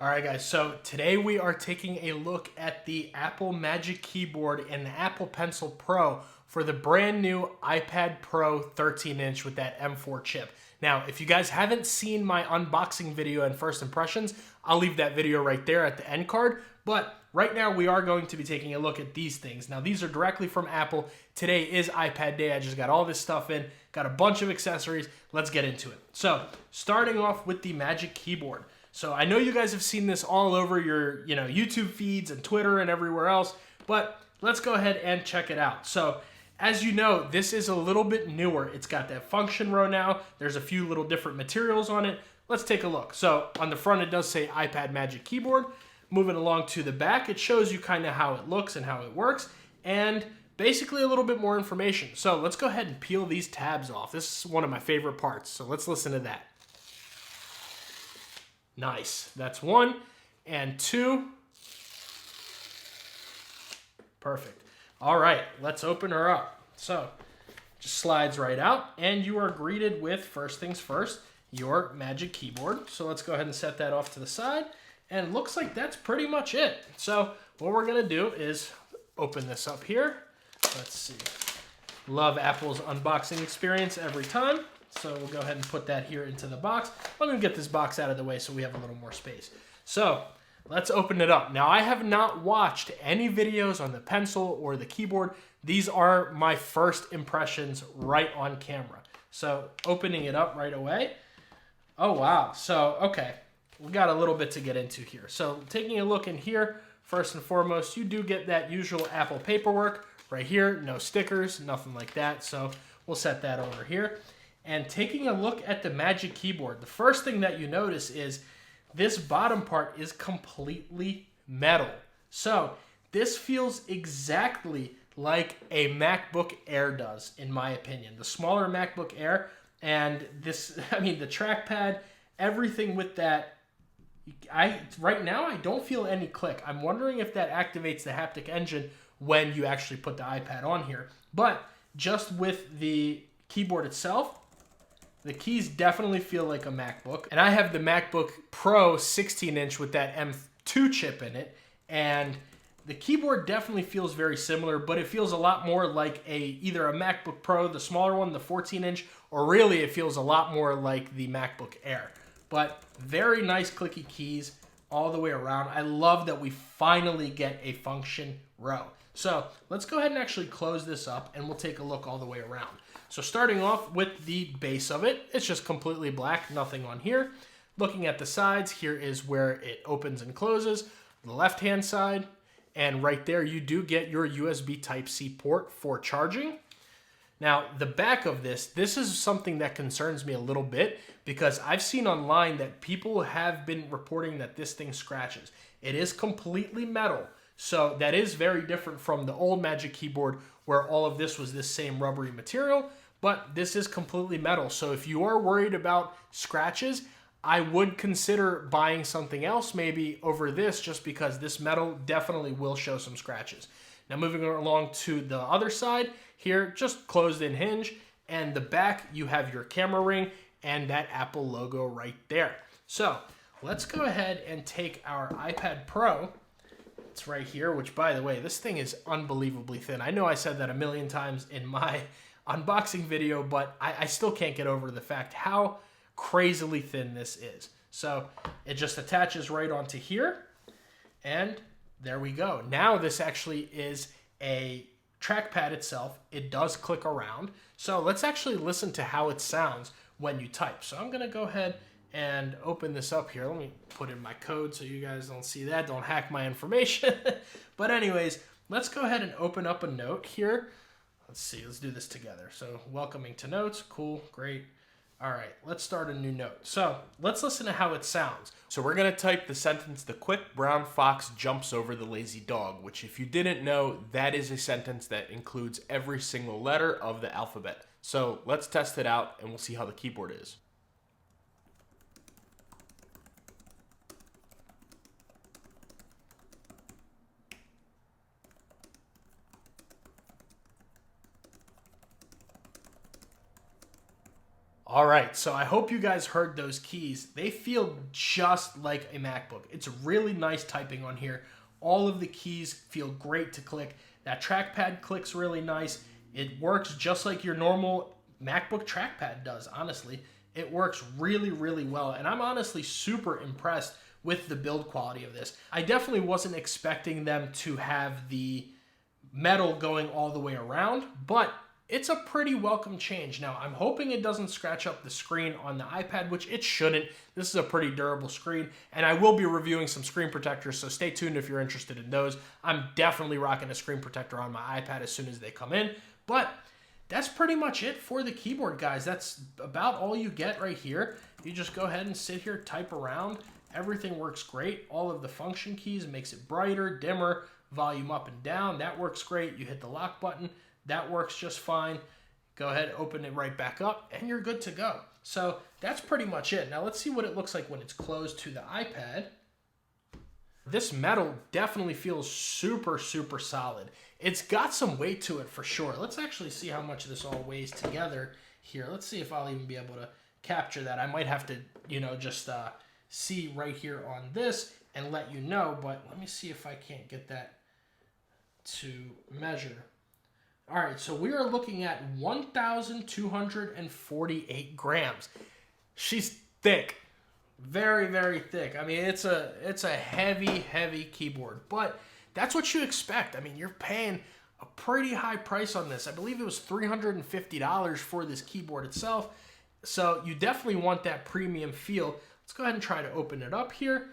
All right, guys, so today we are taking a look at the Apple Magic Keyboard and the Apple Pencil Pro for the brand new iPad Pro 13-inch with that M4 chip. Now, if you guys haven't seen my unboxing video and first impressions, I'll leave that video right there at the end card. But right now, we are going to be taking a look at these things. Now, these are directly from Apple. Today is iPad day. I just got all this stuff in, got a bunch of accessories. Let's get into it. So, starting off with the Magic Keyboard. So I know you guys have seen this all over your YouTube feeds and Twitter and everywhere else, but let's go ahead and check it out. So as you know, this is a little bit newer. It's got that function row now. There's a few little different materials on it. Let's take a look. So on the front, it does say iPad Magic Keyboard. Moving along to the back, it shows you kind of how it looks and how it works, and basically a little bit more information. So let's go ahead and peel these tabs off. This is one of my favorite parts, so let's listen to that. Nice. That's one. And two. Perfect. All right, let's open her up. So, just slides right out, and you are greeted with, first things first, your Magic Keyboard. So let's go ahead and set that off to the side, and it looks like that's pretty much it. So what we're going to do is open this up here. Let's see. Love Apple's unboxing experience every time. So we'll go ahead and put that here into the box. I'm going to get this box out of the way so we have a little more space. So let's open it up. Now, I have not watched any videos on the pencil or the keyboard. These are my first impressions right on camera. So opening it up right away. Oh, wow. So, okay. We got a little bit to get into here. So taking a look in here, first and foremost, you do get that usual Apple paperwork right here. No stickers, nothing like that. So we'll set that over here. And taking a look at the Magic Keyboard, the first thing that you notice is this bottom part is completely metal. So this feels exactly like a MacBook Air does, in my opinion. The smaller MacBook Air, and this, I mean, the trackpad, everything with that. Right now, I don't feel any click. I'm wondering if that activates the haptic engine when you actually put the iPad on here. But just with the keyboard itself, the keys definitely feel like a MacBook. And I have the MacBook Pro 16-inch with that M2 chip in it. And the keyboard definitely feels very similar, but it feels a lot more like either a MacBook Pro, the smaller one, the 14-inch, or really it feels a lot more like the MacBook Air. But very nice clicky keys all the way around. I love that we finally get a function row. So let's go ahead and actually close this up, and we'll take a look all the way around. So starting off with the base of it, it's just completely black, nothing on here. Looking at the sides, here is where it opens and closes, the left-hand side, and right there you do get your USB Type-C port for charging. Now, the back of this is something that concerns me a little bit because I've seen online that people have been reporting that this thing scratches. It is completely metal, so that is very different from the old Magic Keyboard where all of this was this same rubbery material, but this is completely metal. So if you are worried about scratches, I would consider buying something else maybe over this just because this metal definitely will show some scratches. Now moving along to the other side, here just closed in hinge, and the back you have your camera ring and that Apple logo right there. So let's go ahead and take our iPad Pro. It's right here, which by the way, this thing is unbelievably thin. I know I said that a million times in my unboxing video, but I still can't get over the fact how crazily thin this is. So it just attaches right onto here, and there we go. Now this actually is a trackpad itself. It does click around. So let's actually listen to how it sounds when you type. So I'm gonna go ahead and open this up here. Let me put in my code so you guys don't see that. Don't hack my information. But anyways, let's go ahead and open up a note here. Let's see, let's do this together. So welcoming to notes, cool, great. All right, let's start a new note. So let's listen to how it sounds. So we're gonna type the sentence, "The quick brown fox jumps over the lazy dog," which if you didn't know, that is a sentence that includes every single letter of the alphabet. So let's test it out and we'll see how the keyboard is. All right, so I hope you guys heard those keys. They feel just like a MacBook. It's really nice typing on here. All of the keys feel great to click. That trackpad clicks really nice. It works just like your normal MacBook trackpad does, honestly. It works really, really well, and I'm honestly super impressed with the build quality of this. I definitely wasn't expecting them to have the metal going all the way around, but it's a pretty welcome change. Now, I'm hoping it doesn't scratch up the screen on the iPad, which it shouldn't. This is a pretty durable screen, and I will be reviewing some screen protectors, so stay tuned if you're interested in those. I'm definitely rocking a screen protector on my iPad as soon as they come in, but that's pretty much it for the keyboard, guys. That's about all you get right here. You just go ahead and sit here, type around. Everything works great. All of the function keys makes it brighter, dimmer, volume up and down. That works great. You hit the lock button. That works just fine. Go ahead, open it right back up, and you're good to go. So that's pretty much it. Now let's see what it looks like when it's closed to the iPad. This metal definitely feels super, super solid. It's got some weight to it for sure. Let's actually see how much this all weighs together here. Let's see if I'll even be able to capture that. I might have to, just see right here on this and let you know, but let me see if I can't get that to measure. All right, so we are looking at 1,248 grams. She's thick, very, very thick. I mean, it's a heavy, heavy keyboard, but that's what you expect. I mean, you're paying a pretty high price on this. I believe it was $350 for this keyboard itself, so you definitely want that premium feel. Let's go ahead and try to open it up here,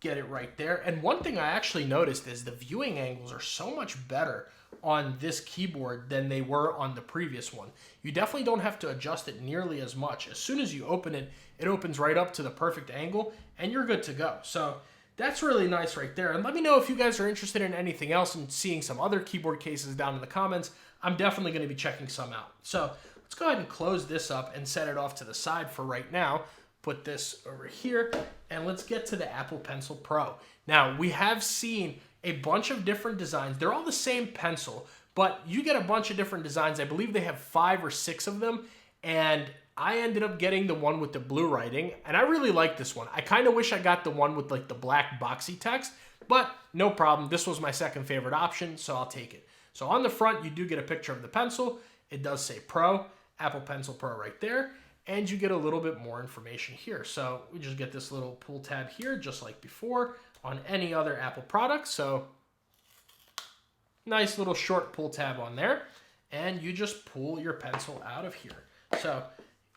get it right there. And one thing I actually noticed is the viewing angles are so much better on this keyboard than they were on the previous one. You definitely don't have to adjust it nearly as much. As soon as you open it, it opens right up to the perfect angle and you're good to go. So that's really nice right there. And let me know if you guys are interested in anything else and seeing some other keyboard cases down in the comments. I'm definitely going to be checking some out. So let's go ahead and close this up and set it off to the side for right now. Put this over here and let's get to the Apple Pencil Pro. Now, we have seen a bunch of different designs. They're all the same pencil, but you get a bunch of different designs. I believe they have 5 or 6 of them, and I ended up getting the one with the blue writing, and I really like this one. I kind of wish I got the one with like the black boxy text, but no problem. This was my second favorite option, so I'll take it. So on the front, you do get a picture of the pencil. It does say Pro, Apple Pencil Pro right there, and you get a little bit more information here. So we just get this little pull tab here, just like before on any other Apple product. So nice little short pull tab on there, and you just pull your pencil out of here. So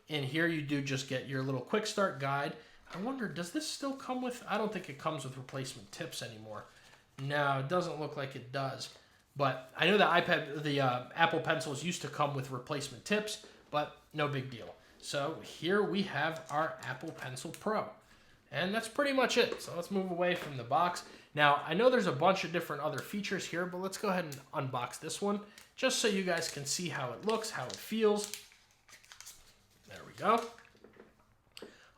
in here you do just get your little quick start guide. I wonder, does this still come with, I don't think it comes with replacement tips anymore. No, it doesn't look like it does. But I know the Apple Pencils used to come with replacement tips, but no big deal. So here we have our Apple Pencil Pro. And that's pretty much it. So let's move away from the box. Now, I know there's a bunch of different other features here, but let's go ahead and unbox this one just so you guys can see how it looks, how it feels. There we go.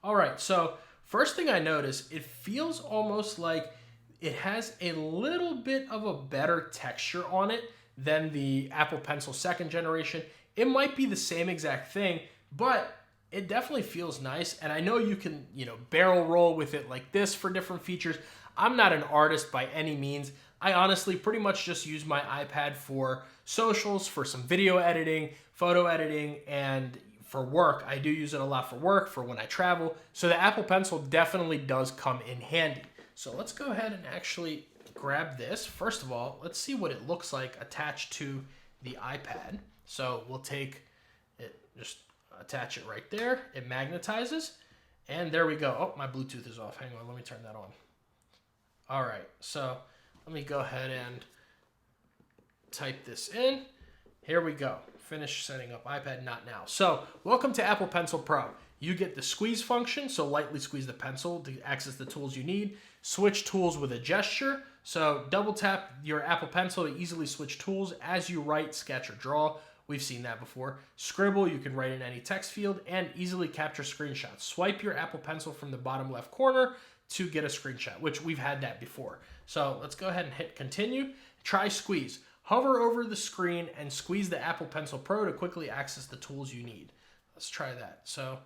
All right, so first thing I notice, it feels almost like it has a little bit of a better texture on it than the Apple Pencil 2nd generation. It might be the same exact thing, but it definitely feels nice, and I know you can, barrel roll with it like this for different features. I'm not an artist by any means. I honestly pretty much just use my iPad for socials, for some video editing, photo editing, and for work. I do use it a lot for work, for when I travel. So the Apple Pencil definitely does come in handy. So let's go ahead and actually grab this. First of all, let's see what it looks like attached to the iPad. So we'll take it, just attach it right there. It magnetizes, and there we go. Oh, my Bluetooth is off. Hang on, let me turn that on. All right, so let me go ahead and type this in. Here we go. Finish setting up iPad, not now. So welcome to Apple Pencil Pro. You get the squeeze function, so lightly squeeze the pencil to access the tools you need. Switch tools with a gesture. So double tap your Apple Pencil to easily switch tools as you write, sketch, or draw. We've seen that before. Scribble, you can write in any text field, and easily capture screenshots. Swipe your Apple Pencil from the bottom left corner to get a screenshot, which we've had that before. So let's go ahead and hit continue. Try squeeze. Hover over the screen and squeeze the Apple Pencil Pro to quickly access the tools you need. Let's try that. So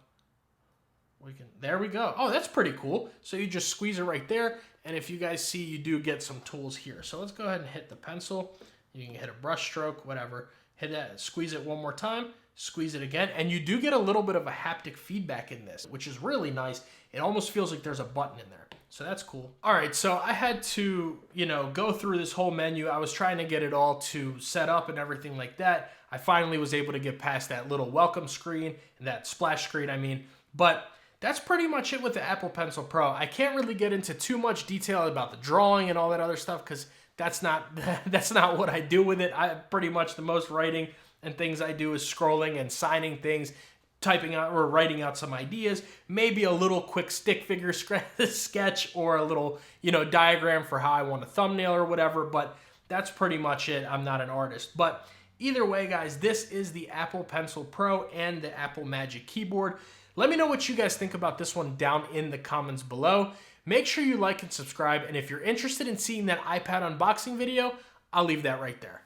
there we go. Oh, that's pretty cool. So you just squeeze it right there. And if you guys see, you do get some tools here. So let's go ahead and hit the pencil. You can hit a brush stroke, whatever. Hit that, squeeze it one more time, squeeze it again. And you do get a little bit of a haptic feedback in this, which is really nice. It almost feels like there's a button in there. So that's cool. All right, so I had to, go through this whole menu. I was trying to get it all to set up and everything like that. I finally was able to get past that little welcome screen and that splash screen, I mean. But that's pretty much it with the Apple Pencil Pro. I can't really get into too much detail about the drawing and all that other stuff because that's not what I do with it. I pretty much the most writing and things I do is scrolling and signing things, typing out or writing out some ideas, maybe a little quick stick figure sketch or a little, diagram for how I want a thumbnail or whatever, but that's pretty much it. I'm not an artist. But either way, guys, this is the Apple Pencil Pro and the Apple Magic Keyboard. Let me know what you guys think about this one down in the comments below. Make sure you like and subscribe, and if you're interested in seeing that iPad unboxing video, I'll leave that right there.